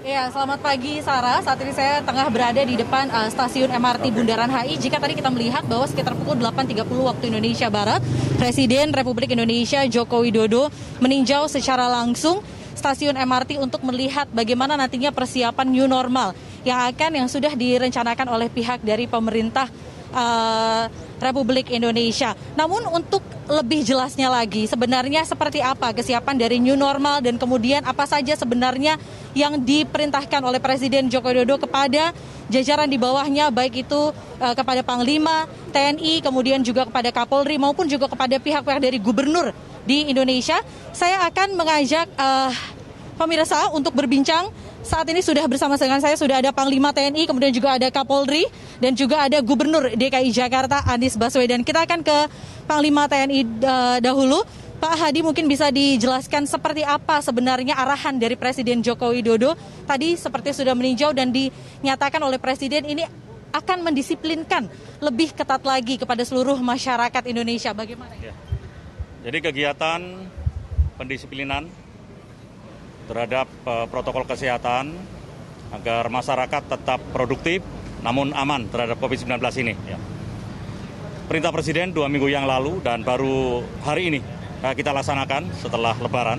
Iya, selamat pagi Sarah. Saat ini saya tengah berada di depan stasiun MRT Bundaran HI. Jika tadi kita melihat bahwa sekitar pukul 8.30 waktu Indonesia Barat, Presiden Republik Indonesia Joko Widodo meninjau secara langsung stasiun MRT untuk melihat bagaimana nantinya persiapan new normal yang sudah direncanakan oleh pihak dari pemerintah Republik Indonesia. Namun untuk lebih jelasnya lagi, sebenarnya seperti apa kesiapan dari new normal dan kemudian apa saja sebenarnya yang diperintahkan oleh Presiden Joko Widodo kepada jajaran di bawahnya, baik itu kepada Panglima, TNI, kemudian juga kepada Kapolri maupun juga kepada pihak-pihak dari gubernur di Indonesia. Saya akan mengajak pemirsa untuk berbincang. Saat ini sudah bersama dengan saya sudah ada Panglima TNI, kemudian juga ada Kapolri dan juga ada Gubernur DKI Jakarta Anies Baswedan. Kita akan ke Panglima TNI dahulu. Pak Hadi, mungkin bisa dijelaskan seperti apa sebenarnya arahan dari Presiden Joko Widodo. Tadi seperti sudah meninjau dan dinyatakan oleh Presiden ini akan mendisiplinkan lebih ketat lagi kepada seluruh masyarakat Indonesia. Bagaimana? Ya. Jadi kegiatan pendisiplinan terhadap protokol kesehatan agar masyarakat tetap produktif namun aman terhadap COVID-19 ini. Ya. Perintah Presiden 2 minggu yang lalu dan baru hari ini kita laksanakan setelah Lebaran,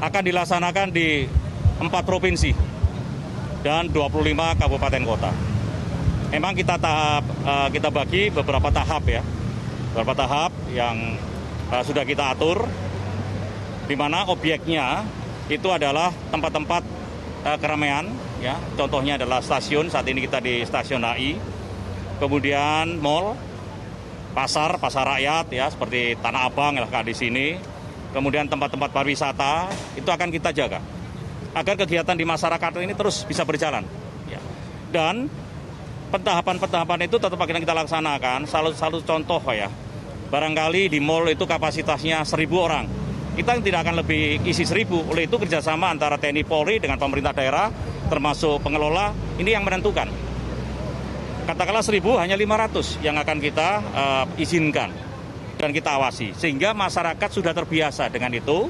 akan dilaksanakan di 4 provinsi dan 25 kabupaten kota. Memang kita bagi beberapa tahap ya, beberapa tahap yang sudah kita atur, di mana objeknya itu adalah tempat-tempat keramaian, ya. Contohnya adalah stasiun, saat ini kita di stasiun HI, kemudian mal, pasar rakyat ya seperti Tanah Abang ya di sini, kemudian tempat-tempat pariwisata itu akan kita jaga agar kegiatan di masyarakat ini terus bisa berjalan. Ya. Dan pentahapan itu tetap akan kita laksanakan. Satu contoh ya, barangkali di mal itu kapasitasnya 1.000 orang. Kita tidak akan lebih isi 1.000, oleh itu kerjasama antara TNI Polri dengan pemerintah daerah, termasuk pengelola, ini yang menentukan. Katakanlah 1.000 hanya 500 yang akan kita izinkan dan kita awasi. Sehingga masyarakat sudah terbiasa dengan itu,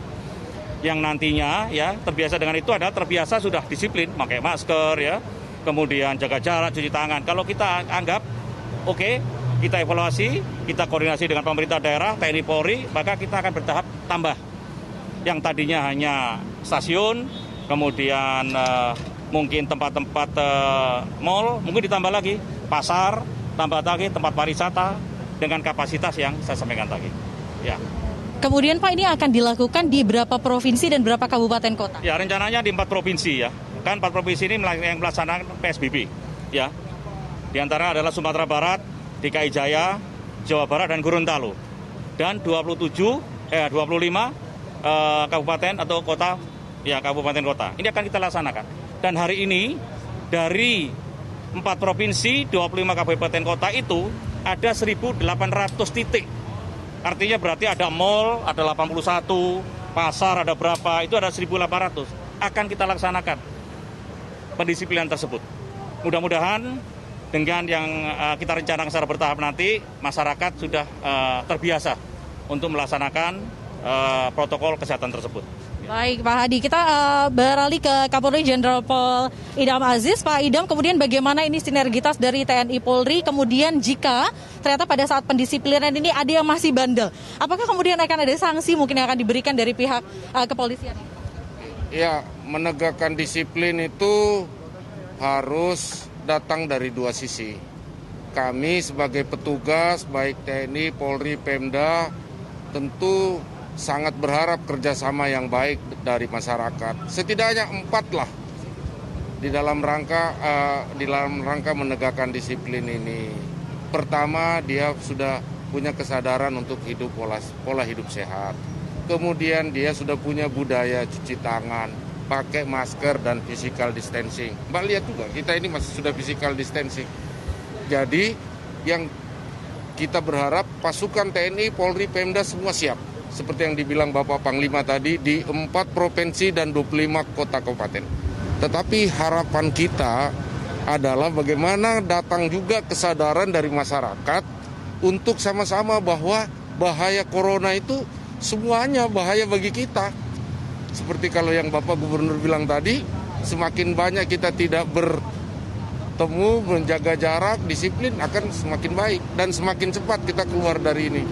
yang nantinya ya terbiasa dengan itu adalah terbiasa sudah disiplin, pakai masker ya, kemudian jaga jarak, cuci tangan. Kalau kita anggap oke, kita evaluasi, kita koordinasi dengan pemerintah daerah, TNI Polri, maka kita akan bertahap tambah. Yang tadinya hanya stasiun, kemudian mungkin tempat-tempat mal, mungkin ditambah lagi, pasar, tambah lagi tempat pariwisata dengan kapasitas yang saya sampaikan tadi. Ya. Kemudian Pak, ini akan dilakukan di berapa provinsi dan berapa kabupaten kota? Ya, rencananya di 4 provinsi ya. Kan 4 provinsi ini yang melaksanakan PSBB. Ya. Di antara adalah Sumatera Barat, DKI Jaya, Jawa Barat, dan Gorontalo. Dan 25 kabupaten atau kota, ya kabupaten kota. Ini akan kita laksanakan. Dan hari ini dari 4 provinsi, 25 kabupaten kota itu ada 1.800 titik. Artinya berarti ada mal, ada 81, pasar ada berapa, itu ada 1.800. Akan kita laksanakan pendisiplinan tersebut. Mudah-mudahan dengan yang kita rencanakan secara bertahap nanti, masyarakat sudah terbiasa untuk melaksanakan protokol kesehatan tersebut. Baik Pak Hadi, kita beralih ke Kapolri Jenderal Pol Idam Aziz. Pak Idam, kemudian bagaimana ini sinergitas dari TNI Polri, kemudian jika ternyata pada saat pendisiplinan ini ada yang masih bandel, apakah kemudian akan ada sanksi mungkin yang akan diberikan dari pihak kepolisian? Ya, menegakkan disiplin itu harus datang dari dua sisi. Kami sebagai petugas, baik TNI, Polri, Pemda, tentu sangat berharap kerjasama yang baik dari masyarakat. Setidaknya 4 lah di dalam rangka menegakkan disiplin ini. Pertama, dia sudah punya kesadaran untuk hidup pola hidup sehat. Kemudian dia sudah punya budaya cuci tangan, pakai masker dan physical distancing. Mbak lihat juga, kita ini masih sudah physical distancing. Jadi yang kita berharap pasukan TNI, Polri, Pemda semua siap. Seperti yang dibilang Bapak Panglima tadi, di 4 provinsi dan 25 kota kabupaten. Tetapi harapan kita adalah bagaimana datang juga kesadaran dari masyarakat untuk sama-sama bahwa bahaya corona itu semuanya bahaya bagi kita. Seperti kalau yang Bapak Gubernur bilang tadi, semakin banyak kita tidak bertemu, menjaga jarak, disiplin akan semakin baik dan semakin cepat kita keluar dari ini.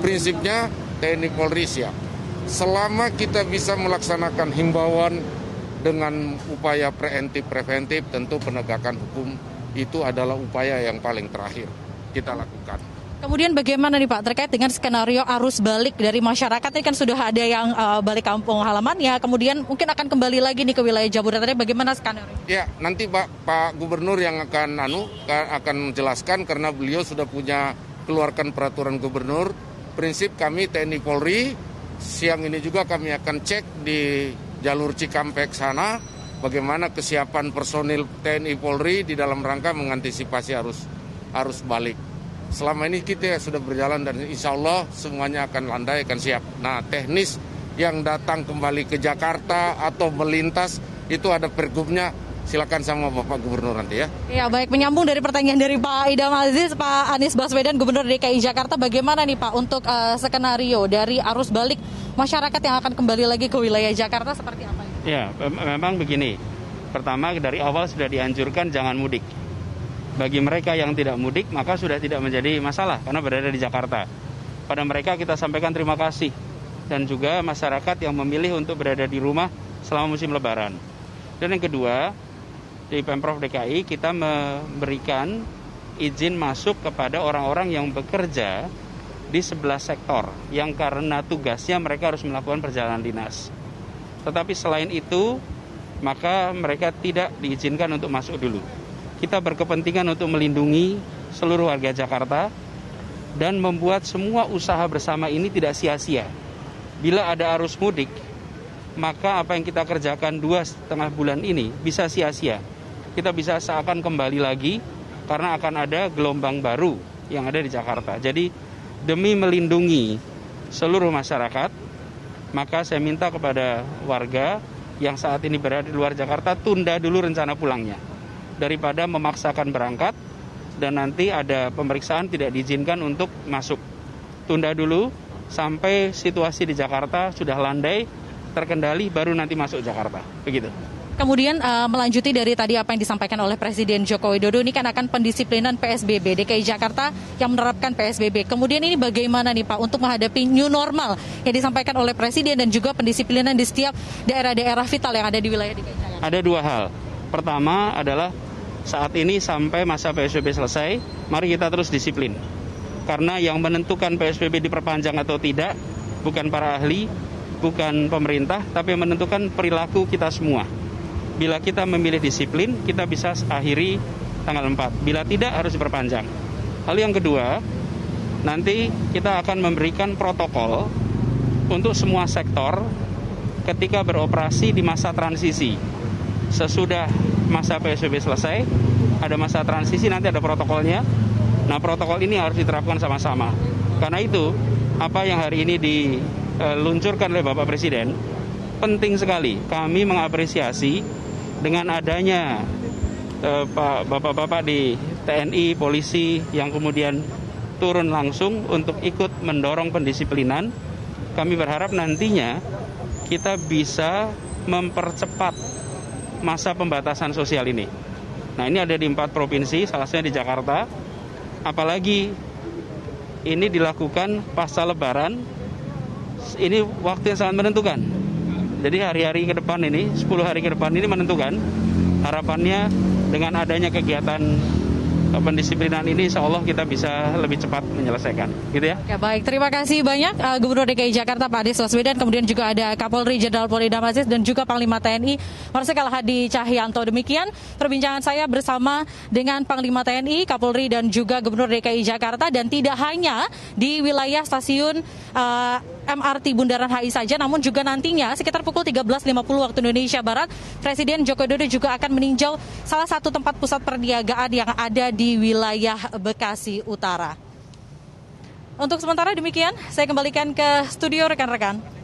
Prinsipnya TNI Polri siap. Selama kita bisa melaksanakan himbauan dengan upaya preventif, tentu penegakan hukum itu adalah upaya yang paling terakhir kita lakukan. Kemudian bagaimana nih Pak terkait dengan skenario arus balik dari masyarakat? Ini kan sudah ada yang balik kampung halamannya, kemudian mungkin akan kembali lagi nih ke wilayah Jabodetabek. Bagaimana skenario? Ya, nanti Pak Gubernur yang akan menjelaskan karena beliau sudah keluarkan peraturan gubernur. Prinsip kami TNI Polri, siang ini juga kami akan cek di jalur Cikampek sana bagaimana kesiapan personil TNI Polri di dalam rangka mengantisipasi arus balik. Selama ini kita sudah berjalan dan insya Allah semuanya akan landai, akan siap. Nah, teknis yang datang kembali ke Jakarta atau melintas itu ada pergubnya, silakan sama Bapak Gubernur nanti ya. Ya baik, menyambung dari pertanyaan dari Pak Idam Aziz, Pak Anies Baswedan, Gubernur DKI Jakarta, bagaimana nih Pak untuk skenario dari arus balik masyarakat yang akan kembali lagi ke wilayah Jakarta seperti apa? Ya, memang begini. Pertama, dari awal sudah dianjurkan jangan mudik. Bagi mereka yang tidak mudik, maka sudah tidak menjadi masalah karena berada di Jakarta. Pada mereka kita sampaikan terima kasih. Dan juga masyarakat yang memilih untuk berada di rumah selama musim Lebaran. Dan yang kedua, di Pemprov DKI kita memberikan izin masuk kepada orang-orang yang bekerja di 11 sektor yang karena tugasnya mereka harus melakukan perjalanan dinas. Tetapi selain itu, maka mereka tidak diizinkan untuk masuk dulu. Kita berkepentingan untuk melindungi seluruh warga Jakarta dan membuat semua usaha bersama ini tidak sia-sia. Bila ada arus mudik, maka apa yang kita kerjakan 2,5 bulan ini bisa sia-sia. Kita bisa seakan kembali lagi karena akan ada gelombang baru yang ada di Jakarta. Jadi demi melindungi seluruh masyarakat, maka saya minta kepada warga yang saat ini berada di luar Jakarta tunda dulu rencana pulangnya. Daripada memaksakan berangkat dan nanti ada pemeriksaan tidak diizinkan untuk masuk. Tunda dulu sampai situasi di Jakarta sudah landai, terkendali, baru nanti masuk Jakarta. Begitu. Kemudian melanjuti dari tadi apa yang disampaikan oleh Presiden Joko Widodo, ini kan akan pendisiplinan PSBB DKI Jakarta yang menerapkan PSBB. Kemudian ini bagaimana nih Pak untuk menghadapi new normal yang disampaikan oleh Presiden dan juga pendisiplinan di setiap daerah-daerah vital yang ada di wilayah DKI Jakarta? Ada dua hal. Pertama adalah saat ini sampai masa PSBB selesai, mari kita terus disiplin. Karena yang menentukan PSBB diperpanjang atau tidak bukan para ahli, bukan pemerintah, tapi yang menentukan perilaku kita semua. Bila kita memilih disiplin, kita bisa akhiri tanggal 4. Bila tidak, harus diperpanjang. Hal yang kedua, nanti kita akan memberikan protokol untuk semua sektor ketika beroperasi di masa transisi. Sesudah masa PSBB selesai, ada masa transisi, nanti ada protokolnya. Nah, protokol ini harus diterapkan sama-sama. Karena itu, apa yang hari ini diluncurkan oleh Bapak Presiden, penting sekali. Kami mengapresiasi dengan adanya bapak-bapak di TNI, polisi yang kemudian turun langsung untuk ikut mendorong pendisiplinan. Kami berharap nantinya kita bisa mempercepat masa pembatasan sosial ini. Nah, ini ada di 4 provinsi, salah satunya di Jakarta. Apalagi ini dilakukan pasca Lebaran, ini waktu yang sangat menentukan. Jadi hari-hari ke depan ini, 10 hari ke depan ini menentukan. Harapannya dengan adanya kegiatan pendisiplinan ini, insya Allah kita bisa lebih cepat menyelesaikan, gitu ya. Ya baik, terima kasih banyak Gubernur DKI Jakarta Pak Anies Baswedan, kemudian juga ada Kapolri Jenderal Polri Idam Aziz dan juga Panglima TNI Marsikal Hadi Cahyanto. Demikian perbincangan saya bersama dengan Panglima TNI, Kapolri dan juga Gubernur DKI Jakarta, dan tidak hanya di wilayah stasiun MRT Bundaran HI saja, namun juga nantinya sekitar pukul 13.50 waktu Indonesia Barat, Presiden Joko Widodo juga akan meninjau salah satu tempat pusat perniagaan yang ada di wilayah Bekasi Utara. Untuk sementara demikian, saya kembalikan ke studio rekan-rekan.